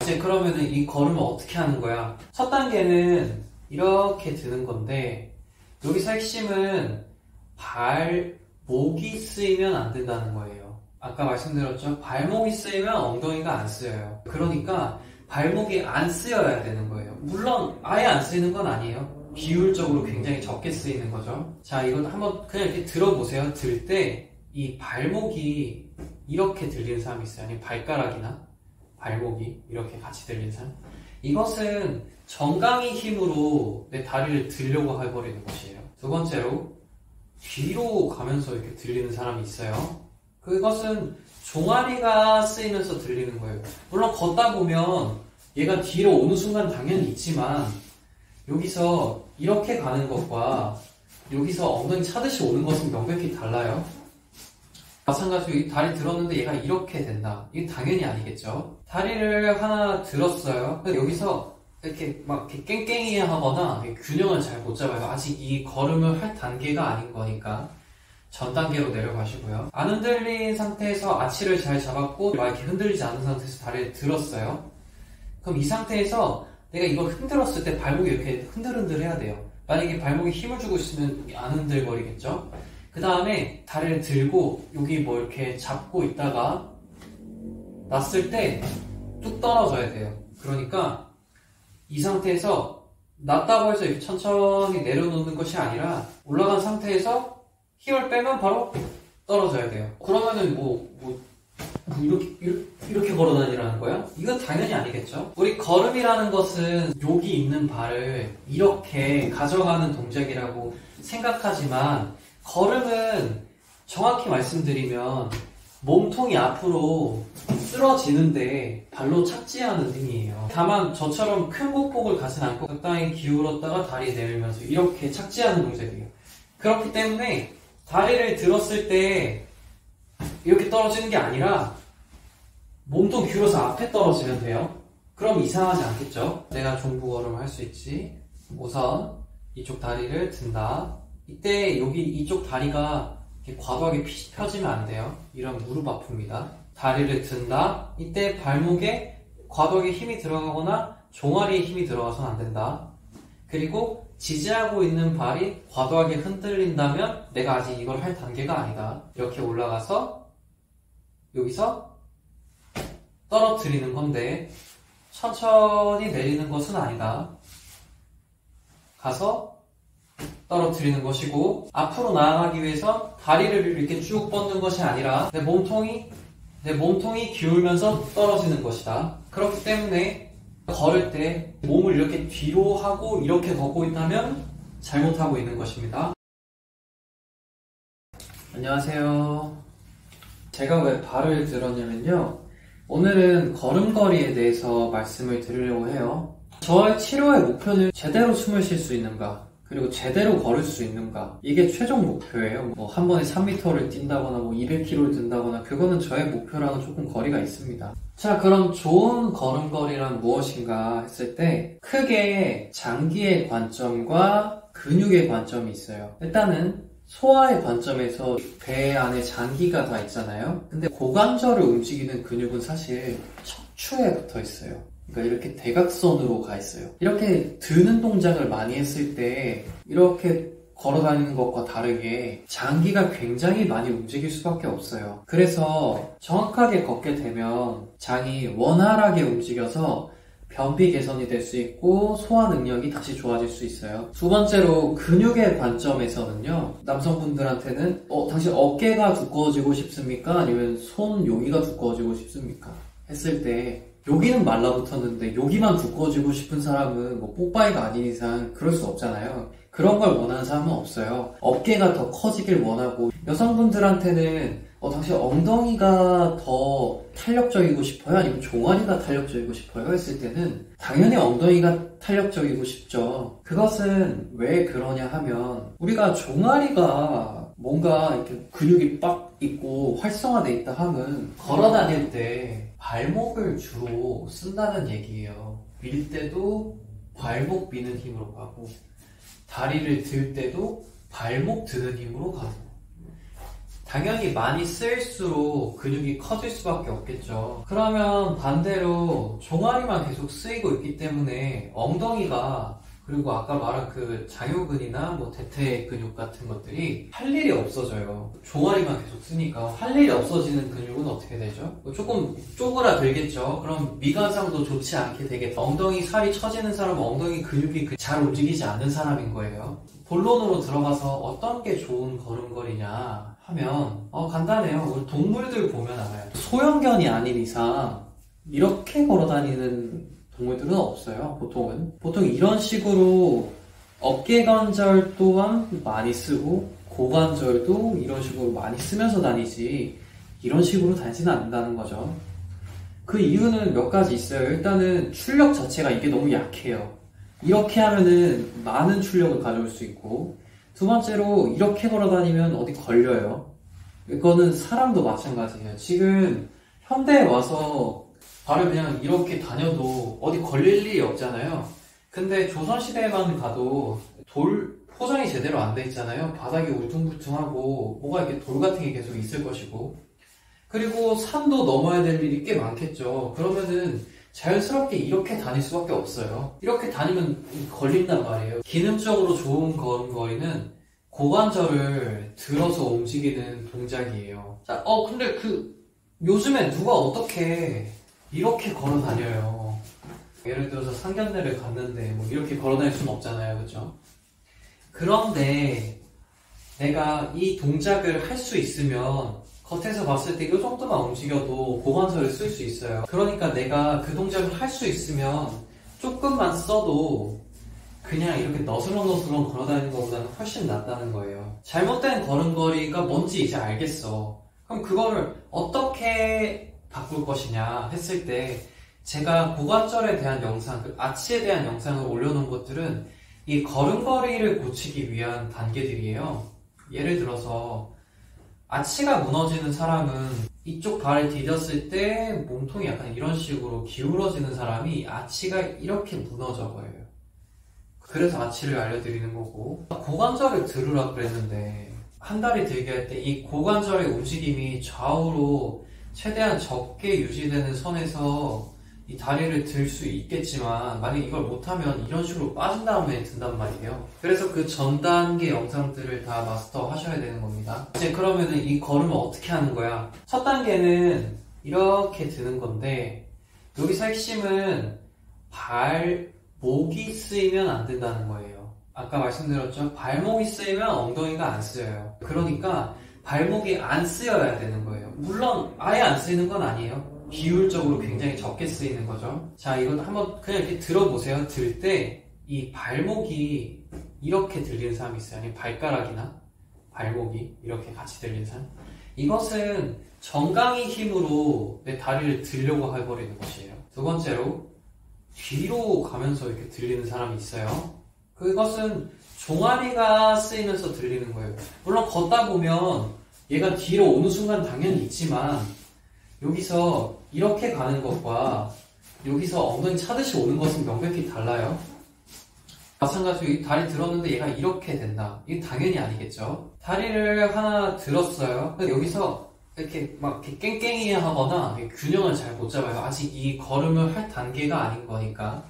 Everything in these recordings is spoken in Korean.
이제 그러면은 이 걸음을 어떻게 하는 거야? 첫 단계는 이렇게 드는 건데, 여기서 핵심은 발목이 쓰이면 안 된다는 거예요. 아까 말씀드렸죠? 발목이 쓰이면 엉덩이가 안 쓰여요. 그러니까 발목이 안 쓰여야 되는 거예요. 물론 아예 안 쓰이는 건 아니에요. 비율적으로 굉장히 적게 쓰이는 거죠. 자, 이건 한번 그냥 이렇게 들어보세요. 들 때 이 발목이 이렇게 들리는 사람이 있어요. 아니면 발가락이나 발목이 이렇게 같이 들리는 사람. 이것은 정강이 힘으로 내 다리를 들려고 해버리는 것이에요. 두 번째로 뒤로 가면서 이렇게 들리는 사람이 있어요. 그것은 종아리가 쓰이면서 들리는 거예요. 물론 걷다 보면 얘가 뒤로 오는 순간 당연히 있지만, 여기서 이렇게 가는 것과 여기서 엉덩이 차듯이 오는 것은 명백히 달라요. 마찬가지로 다리 들었는데 얘가 이렇게 된다. 이게 당연히 아니겠죠. 다리를 하나 들었어요. 근데 여기서 이렇게 막 이렇게 깽깽이 하거나 균형을 잘 못 잡아요. 아직 이 걸음을 할 단계가 아닌 거니까 전 단계로 내려가시고요. 안 흔들린 상태에서 아치를 잘 잡았고 막 이렇게 흔들리지 않은 상태에서 다리를 들었어요. 그럼 이 상태에서 내가 이걸 흔들었을 때 발목이 이렇게 흔들흔들 해야 돼요. 만약에 발목에 힘을 주고 있으면 안 흔들거리겠죠. 그 다음에 다리를 들고 여기 뭐 이렇게 잡고 있다가 놨을 때 뚝 떨어져야 돼요. 그러니까 이 상태에서 놨다고 해서 이렇게 천천히 내려놓는 것이 아니라 올라간 상태에서 힘을 빼면 바로 떨어져야 돼요. 그러면은 이렇게 걸어 다니라는 거야? 이건 당연히 아니겠죠? 우리 걸음이라는 것은 여기 있는 발을 이렇게 가져가는 동작이라고 생각하지만, 걸음은 정확히 말씀드리면 몸통이 앞으로 쓰러지는데 발로 착지하는 힘이에요. 다만 저처럼 큰 곡폭을 가진 않고 적당히 기울었다가 다리 내밀면서 이렇게 착지하는 동작이에요. 그렇기 때문에 다리를 들었을 때 이렇게 떨어지는 게 아니라 몸통 기울어서 앞에 떨어지면 돼요. 그럼 이상하지 않겠죠? 내가 종부 걸음을 할 수 있지. 우선 이쪽 다리를 든다. 이때 여기 이쪽 다리가 이렇게 과도하게 펴지면 안 돼요. 이런 무릎 아픕니다. 다리를 든다. 이때 발목에 과도하게 힘이 들어가거나 종아리에 힘이 들어가서는 안 된다. 그리고 지지하고 있는 발이 과도하게 흔들린다면 내가 아직 이걸 할 단계가 아니다. 이렇게 올라가서 여기서 떨어뜨리는 건데 천천히 내리는 것은 아니다. 가서 떨어뜨리는 것이고, 앞으로 나아가기 위해서 다리를 이렇게 쭉 뻗는 것이 아니라 내 몸통이 기울면서 떨어지는 것이다. 그렇기 때문에 걸을 때 몸을 이렇게 뒤로 하고 이렇게 걷고 있다면 잘못하고 있는 것입니다. 안녕하세요. 제가 왜 발을 들었냐면요, 오늘은 걸음걸이에 대해서 말씀을 드리려고 해요. 저의 치료의 목표는 제대로 숨을 쉴 수 있는가, 그리고 제대로 걸을 수 있는가, 이게 최종 목표예요. 한 번에 3m를 뛴다거나 200km를 든다거나 그거는 저의 목표랑은 조금 거리가 있습니다. 자, 그럼 좋은 걸음걸이란 무엇인가 했을 때 크게 장기의 관점과 근육의 관점이 있어요. 일단은 소화의 관점에서 배 안에 장기가 다 있잖아요. 근데 고관절을 움직이는 근육은 사실 척추에 붙어 있어요. 그러니까 이렇게 대각선으로 가 있어요. 이렇게 드는 동작을 많이 했을 때 이렇게 걸어 다니는 것과 다르게 장기가 굉장히 많이 움직일 수밖에 없어요. 그래서 정확하게 걷게 되면 장이 원활하게 움직여서 변비 개선이 될 수 있고 소화 능력이 다시 좋아질 수 있어요. 두 번째로 근육의 관점에서는요, 남성분들한테는 당신 어깨가 두꺼워지고 싶습니까? 아니면 손 여기가 두꺼워지고 싶습니까? 했을 때 여기는 말라붙었는데 여기만 두꺼워지고 싶은 사람은 뽀빠이가 아닌 이상 그럴 수 없잖아요. 그런 걸 원하는 사람은 없어요. 어깨가 더 커지길 원하고, 여성분들한테는 당신 엉덩이가 더 탄력적이고 싶어요? 아니면 종아리가 탄력적이고 싶어요? 했을 때는 당연히 엉덩이가 탄력적이고 싶죠. 그것은 왜 그러냐 하면 우리가 종아리가 뭔가 이렇게 근육이 빡 있고 활성화돼 있다 하면 걸어 다닐 때 발목을 주로 쓴다는 얘기예요. 밀 때도 발목 미는 힘으로 가고, 다리를 들 때도 발목 드는 힘으로 가고, 당연히 많이 쓰일수록 근육이 커질 수밖에 없겠죠. 그러면 반대로 종아리만 계속 쓰이고 있기 때문에 엉덩이가, 그리고 아까 말한 그 장요근이나 뭐 대퇴 근육 같은 것들이 할 일이 없어져요. 종아리만 계속 쓰니까 할 일이 없어지는 근육은 어떻게 되죠? 조금 쪼그라들겠죠. 그럼 미관상도 좋지 않게 되겠죠. 엉덩이 살이 처지는 사람은 엉덩이 근육이 잘 움직이지 않는 사람인 거예요. 본론으로 들어가서 어떤 게 좋은 걸음걸이냐 하면 간단해요. 우리 동물들 보면 알아요. 소형견이 아닌 이상 이렇게 걸어다니는 동물들은 없어요. 보통 이런 식으로 어깨관절 또한 많이 쓰고 고관절도 이런 식으로 많이 쓰면서 다니지 이런 식으로 다니지는 않는다는 거죠. 그 이유는 몇 가지 있어요. 일단은 출력 자체가 이게 너무 약해요. 이렇게 하면은 많은 출력을 가져올 수 있고, 두 번째로 이렇게 걸어다니면 어디 걸려요. 이거는 사람도 마찬가지예요. 지금 현대에 와서 발을 그냥 이렇게 다녀도 어디 걸릴 일이 없잖아요. 근데 조선시대에만 가도 돌 포장이 제대로 안 돼 있잖아요. 바닥이 울퉁불퉁하고 뭐가 이렇게 돌 같은 게 계속 있을 것이고, 그리고 산도 넘어야 될 일이 꽤 많겠죠. 그러면은 자연스럽게 이렇게 다닐 수밖에 없어요. 이렇게 다니면 걸린단 말이에요. 기능적으로 좋은 걸음걸이는 고관절을 들어서 움직이는 동작이에요. 자, 근데 요즘에 누가 어떻게 이렇게 걸어 다녀요? 예를 들어서 상견례를 갔는데 뭐 이렇게 걸어 다닐 수는 없잖아요. 그죠? 그런데 내가 이 동작을 할 수 있으면 겉에서 봤을 때 이 정도만 움직여도 고관절을 쓸 수 있어요. 그러니까 내가 그 동작을 할 수 있으면 조금만 써도 그냥 이렇게 너슬렁너슬렁 걸어다니는 것보다는 훨씬 낫다는 거예요. 잘못된 걸음걸이가 뭔지 이제 알겠어. 그럼 그거를 어떻게 바꿀 것이냐 했을 때, 제가 고관절에 대한 영상, 아치에 대한 영상을 올려놓은 것들은 이 걸음걸이를 고치기 위한 단계들이에요. 예를 들어서 아치가 무너지는 사람은 이쪽 발을 디뎠을 때 몸통이 약간 이런 식으로 기울어지는 사람이 아치가 이렇게 무너져 버려요. 그래서 아치를 알려드리는 거고, 고관절을 들으라 그랬는데 한 다리 들게 할 때 이 고관절의 움직임이 좌우로 최대한 적게 유지되는 선에서 이 다리를 들 수 있겠지만, 만약 이걸 못하면 이런 식으로 빠진 다음에 든단 말이에요. 그래서 그 전 단계 영상들을 다 마스터 하셔야 되는 겁니다. 이제 그러면은 이 걸음을 어떻게 하는 거야? 첫 단계는 이렇게 드는 건데, 여기서 핵심은 발목이 쓰이면 안 된다는 거예요. 아까 말씀드렸죠? 발목이 쓰이면 엉덩이가 안 쓰여요. 그러니까 발목이 안 쓰여야 되는 거예요. 물론 아예 안 쓰이는 건 아니에요. 비율적으로 굉장히 적게 쓰이는 거죠. 자, 이건 한번 그냥 이렇게 들어보세요. 들 때 이 발목이 이렇게 들리는 사람이 있어요. 아니면 발가락이나 발목이 이렇게 같이 들리는 사람. 이것은 정강이 힘으로 내 다리를 들려고 해버리는 것이에요. 두 번째로 뒤로 가면서 이렇게 들리는 사람이 있어요. 그것은 종아리가 쓰이면서 들리는 거예요. 물론 걷다 보면 얘가 뒤로 오는 순간 당연히 있지만, 여기서 이렇게 가는 것과 여기서 엉덩이 차듯이 오는 것은 명백히 달라요. 마찬가지로 다리 들었는데 얘가 이렇게 된다. 이게 당연히 아니겠죠. 다리를 하나 들었어요. 근데 여기서 이렇게 막 이렇게 깽깽이 하거나 균형을 잘 못 잡아요. 아직 이 걸음을 할 단계가 아닌 거니까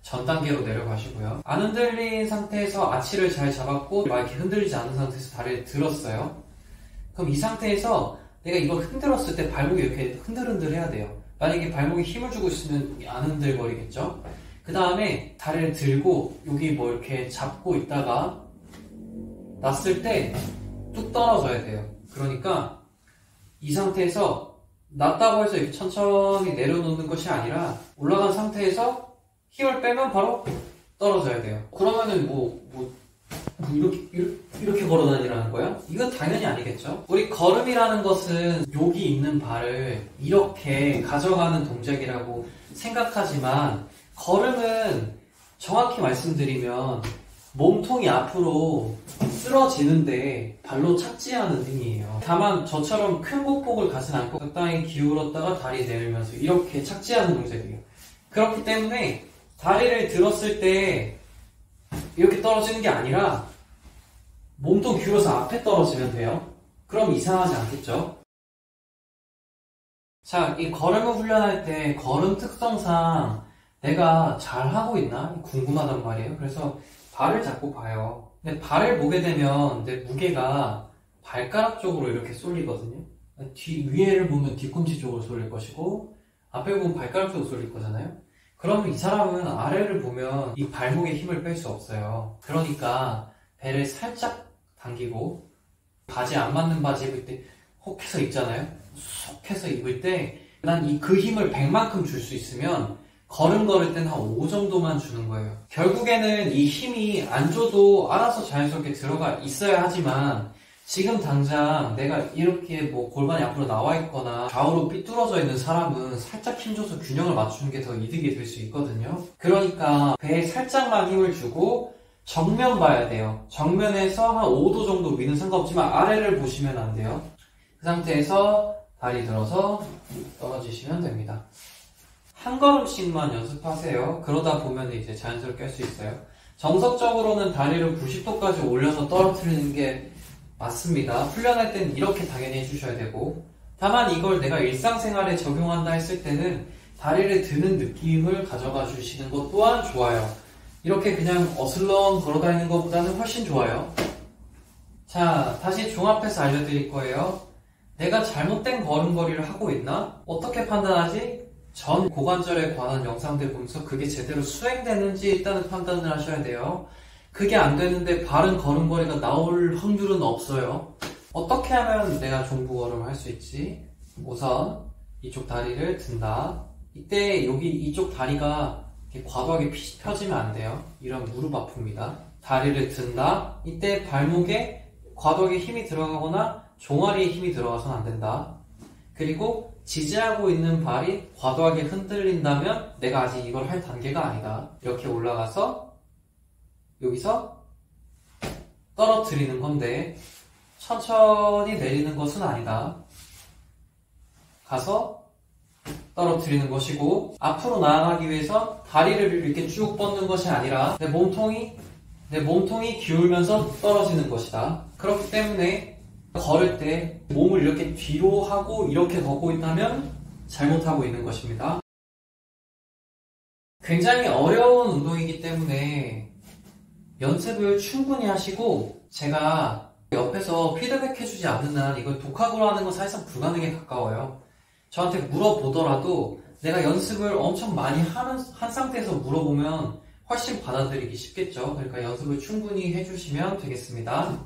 전 단계로 내려가시고요. 안 흔들린 상태에서 아치를 잘 잡았고 막 이렇게 흔들리지 않은 상태에서 다리를 들었어요. 그럼 이 상태에서 내가 이걸 흔들었을 때 발목이 이렇게 흔들흔들 해야 돼요. 만약에 발목에 힘을 주고 있으면 안 흔들거리겠죠? 그 다음에 다리를 들고 여기 뭐 이렇게 잡고 있다가 놨을 때 뚝 떨어져야 돼요. 그러니까 이 상태에서 놨다고 해서 이렇게 천천히 내려놓는 것이 아니라 올라간 상태에서 힘을 빼면 바로 떨어져야 돼요. 그러면은 이렇게 걸어 다니라는 거야? 이건 당연히 아니겠죠? 우리 걸음이라는 것은 여기 있는 발을 이렇게 가져가는 동작이라고 생각하지만, 걸음은 정확히 말씀드리면 몸통이 앞으로 쓰러지는데 발로 착지하는 행위예요. 다만 저처럼 큰 보폭을 가진 않고 적당히 기울었다가 다리 내밀면서 이렇게 착지하는 동작이에요. 그렇기 때문에 다리를 들었을 때 이렇게 떨어지는 게 아니라 몸통 기울어서 앞에 떨어지면 돼요. 그럼 이상하지 않겠죠? 자, 이 걸음을 훈련할 때 걸음 특성상 내가 잘하고 있나? 궁금하단 말이에요. 그래서 발을 자꾸 봐요. 근데 발을 보게 되면 내 무게가 발가락 쪽으로 이렇게 쏠리거든요. 위에를 보면 뒤꿈치 쪽으로 쏠릴 것이고, 앞에 보면 발가락 쪽으로 쏠릴 거잖아요. 그러면 이 사람은 아래를 보면 이 발목에 힘을 뺄 수 없어요. 그러니까 배를 살짝 당기고, 바지 안 맞는 바지 입을 때 혹 해서 입잖아요. 쏙 해서 입을 때 난 그 힘을 100만큼 줄 수 있으면 걸음 걸을 땐 한 5 정도만 주는 거예요. 결국에는 이 힘이 안 줘도 알아서 자연스럽게 들어가 있어야 하지만 지금 당장 내가 이렇게 뭐 골반이 앞으로 나와 있거나 좌우로 삐뚤어져 있는 사람은 살짝 힘줘서 균형을 맞추는 게 더 이득이 될 수 있거든요. 그러니까 배에 살짝만 힘을 주고 정면 봐야 돼요. 정면에서 한 5도 정도 위는 상관없지만 아래를 보시면 안 돼요. 그 상태에서 다리 들어서 떨어지시면 됩니다. 한 걸음씩만 연습하세요. 그러다 보면 이제 자연스럽게 할 수 있어요. 정석적으로는 다리를 90도까지 올려서 떨어뜨리는 게 맞습니다. 훈련할 때는 이렇게 당연히 해주셔야 되고, 다만 이걸 내가 일상생활에 적용한다 했을 때는 다리를 드는 느낌을 가져가 주시는 것 또한 좋아요. 이렇게 그냥 어슬렁 걸어다니는 것보다는 훨씬 좋아요. 자, 다시 종합해서 알려드릴 거예요. 내가 잘못된 걸음걸이를 하고 있나? 어떻게 판단하지? 전 고관절에 관한 영상들 보면서 그게 제대로 수행되는지 일단은 판단을 하셔야 돼요. 그게 안 되는데 바른 걸음걸이가 나올 확률은 없어요. 어떻게 하면 내가 종부 걸음을 할 수 있지? 우선 이쪽 다리를 든다. 이때 여기 이쪽 다리가 이렇게 과도하게 펴지면 안 돼요. 이런 무릎 아픕니다. 다리를 든다. 이때 발목에 과도하게 힘이 들어가거나 종아리에 힘이 들어가서는 안 된다. 그리고 지지하고 있는 발이 과도하게 흔들린다면 내가 아직 이걸 할 단계가 아니다. 이렇게 올라가서 여기서 떨어뜨리는 건데 천천히 내리는 것은 아니다. 가서 떨어뜨리는 것이고, 앞으로 나아가기 위해서 다리를 이렇게 쭉 뻗는 것이 아니라 내 몸통이 기울면서 떨어지는 것이다. 그렇기 때문에 걸을 때 몸을 이렇게 뒤로 하고 이렇게 걷고 있다면 잘못하고 있는 것입니다. 굉장히 어려운 운동이기 때문에 연습을 충분히 하시고, 제가 옆에서 피드백 해주지 않는 한 이걸 독학으로 하는 건 사실상 불가능에 가까워요. 저한테 물어보더라도 내가 연습을 엄청 많이 한 상태에서 물어보면 훨씬 받아들이기 쉽겠죠. 그러니까 연습을 충분히 해주시면 되겠습니다.